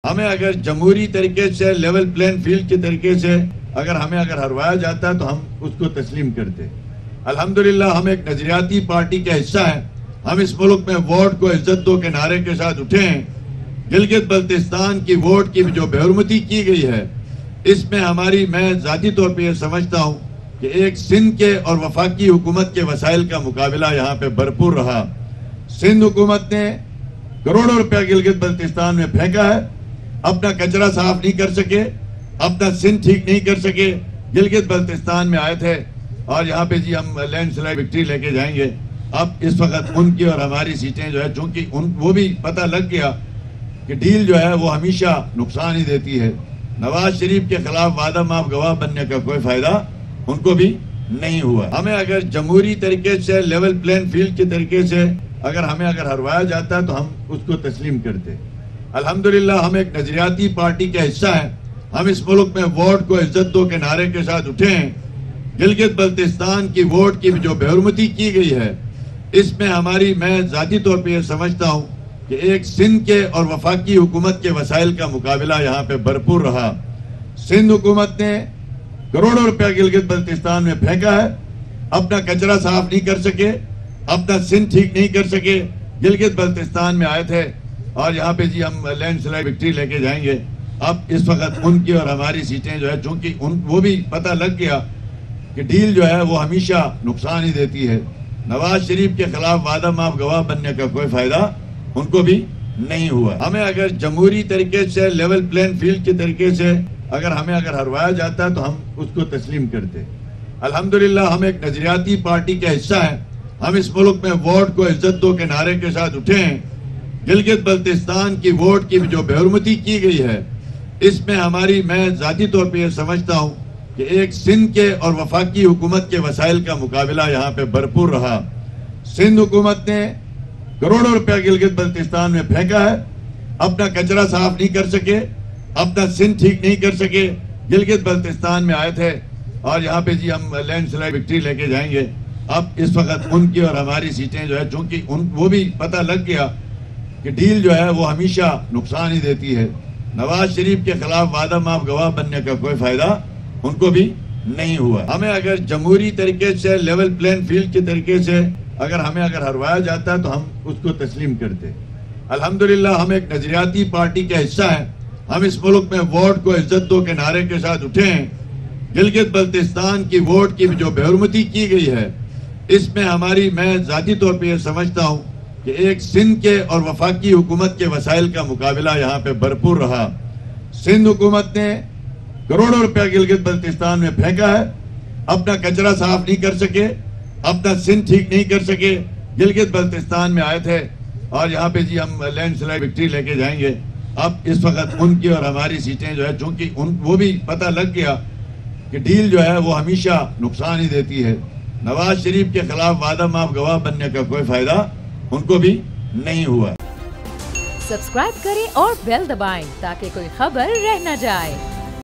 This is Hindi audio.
हमें अगर जमहूरी तरीके से लेवल प्लेन फील्ड के तरीके से हमें हरवाया जाता तो हम उसको तस्लीम करते। अल्हम्दुलिल्लाह हम एक नजरियाती पार्टी का हिस्सा है। हम इस मुल्क में वोट को इज्जत दो के नारे के साथ उठे हैं। गिलगित बल्तिस्तान की वोट की जो बेहुरमती की गई है, इसमें मैं जाती तौर पर यह समझता हूँ कि एक सिंध के और वफाकी हुकूमत के वसाइल का मुकाबला यहाँ पे भरपूर रहा। सिंध हुकूमत ने करोड़ों रुपया गिलगित बल्तिस्तान में फेंका है, अपना कचरा साफ नहीं कर सके, अपना सिंध ठीक नहीं कर सके। गिलगित बल्तिस्तान में आए थे और यहाँ पे जी हम लैंडस्लाइड विक्ट्री लेके जाएंगे। अब इस वक्त उनकी और हमारी सीटें जो है, चूंकि वो भी पता लग गया कि डील जो है वो हमेशा नुकसान ही देती है। नवाज शरीफ के खिलाफ वादा माफ गवाह बनने का कोई फायदा उनको भी नहीं हुआ। हमें अगर जमहूरी तरीके से लेवल प्लेन फील्ड के तरीके से हमें हरवाया जाता तो हम उसको तस्लीम करते। अल्हम्दुलिल्लाह हम एक नजरियाती पार्टी का हिस्सा है। हम इस मुल्क में वोट को इज्जत दो के नारे के साथ उठे हैं। गिलगित बल्तिस्तान की वोट की जो बेहुरमती की गई है, इसमें मैं जाती तौर पर यह समझता हूँ कि एक सिंध के और वफाकी हुकूमत के वसाइल का मुकाबला यहाँ पे भरपूर रहा। सिंध हुकूमत ने करोड़ों रुपया गिलगित बल्तिस्तान में फेंका है, अपना कचरा साफ नहीं कर सके, अपना सिंध ठीक नहीं कर सके। गिलगित बल्तिस्तान में आए थे और यहाँ पे जी हम लैंडस्लाइड विक्ट्री लेके जाएंगे। अब इस वक्त उनकी और हमारी सीटें जो है, चूंकि वो भी पता लग गया कि डील जो है वो हमेशा नुकसान ही देती है। नवाज शरीफ के खिलाफ वादा माफ गवाह बनने का कोई फायदा उनको भी नहीं हुआ। हमें अगर जमहूरी तरीके से लेवल प्लेन फील्ड के तरीके से हमें हरवाया जाता तो हम उसको तस्लीम करते। अल्हम्दुलिल्लाह हम एक नजरियाती पार्टी का हिस्सा है। हम इस मुल्क में वोट को इज्जत दो के नारे के साथ उठे हैं। गिलगित बल्तिस्तान की वोट की जो बेहुरमती की गई है, इसमें मैं जाती तौर पर यह समझता हूँ कि एक सिंध के और वफाकी हुकूमत के वसाइल का मुकाबला यहाँ पे भरपूर रहा। सिंध हुकूमत ने करोड़ों रुपया गिलगित बल्तिस्तान में फेंका है, अपना कचरा साफ नहीं कर सके, अपना सिंध ठीक नहीं कर सके। गिलगित बल्तिस्तान में आए थे और यहाँ पे जी हम लैंडस्लाइड विक्ट्री लेके जाएंगे। अब इस वक्त उनकी और हमारी सीटें जो है, चूंकि वो भी पता लग गया कि डील जो है वो हमेशा नुकसान ही देती है। नवाज शरीफ के खिलाफ वादा माफ गवाह बनने का कोई फायदा उनको भी नहीं हुआ। हमें अगर जमहूरी तरीके से लेवल प्लेन फील्ड के तरीके से हमें हरवाया जाता तो हम उसको तस्लीम करते। अल्हम्दुलिल्लाह हम एक नजरियाती पार्टी का हिस्सा है। हम इस मुल्क में वोट को इज्जत दो के नारे के साथ उठे हैं। गिलगित बल्तिस्तान की वोट की जो बेहुरमती की गई है, इसमें मैं जाती तौर पर यह समझता हूँ कि एक सिंध के और वफाकी हुकूमत के वसाइल का मुकाबला यहाँ पे भरपूर रहा। सिंध हुकूमत ने करोड़ों रुपया गिलगित बल्तिस्तान में फेंका है, अपना कचरा साफ नहीं कर सके, अपना सिंध ठीक नहीं कर सके। गिलगित बल्तिस्तान में आए थे और यहाँ पे जी हम लैंडस्लाइड विक्ट्री लेके जाएंगे। अब इस वक्त उनकी और हमारी सीटें जो है, चूंकि वो भी पता लग गया कि डील जो है वो हमेशा नुकसान ही देती है। नवाज शरीफ के खिलाफ वादा माफ गवाह बनने का कोई फायदा उनको भी नहीं हुआ। सब्सक्राइब करें और बेल दबाएं ताकि कोई खबर रह न जाए।